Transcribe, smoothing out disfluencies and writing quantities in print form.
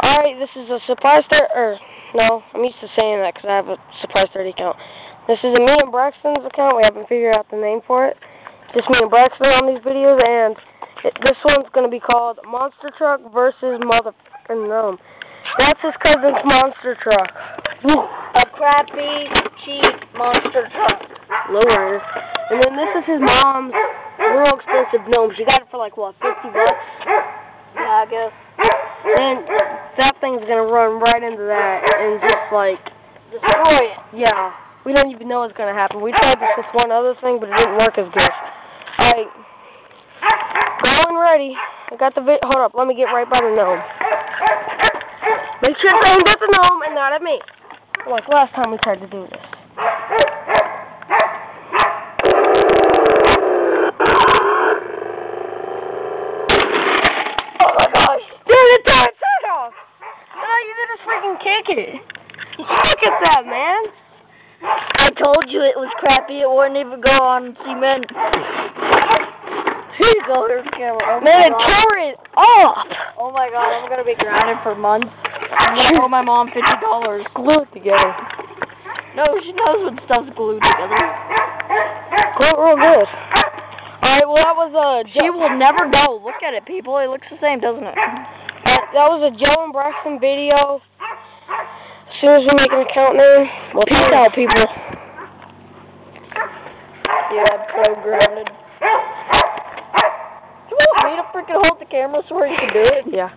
Alright, this is a surprise 30, no, I'm used to saying that because I have a surprise 30 account. This is a me and Braxton's account. We haven't figured out the name for it. Just me and Braxton on these videos, and this one's going to be called Monster Truck versus Motherfucking Gnome. That's his cousin's monster truck. A crappy, cheap monster truck. Lower. And then this is his mom's real expensive gnome. She got it for like, what, $50? Yeah, I guess. And that thing's gonna run right into that and just like destroy it. Yeah, we don't even know what's gonna happen. We tried this with one other thing, but it didn't work as good. Alright, going ready. I got the hold up, let me get right by the gnome. Make sure it's aimed at the gnome and not at me. Like last time we tried to do this. Kick it. Look at that, man. I told you it was crappy. It wouldn't even go on cement. Here you go. Here's the camera. Oh, man, it tore it off. Oh my god, I'm going to be grounded for months. I'm going to owe my mom $50. Glue it together. No, she knows when stuff's glued together. Glue it real good. Alright, well that was a... She will never go. Look at it, people. It looks the same, doesn't it? That was a Joe and Braxton video. As soon as we make an account name, well, peace out, people. Yeah, so grounded. Do you want me to freaking hold the camera so you can do it? Yeah.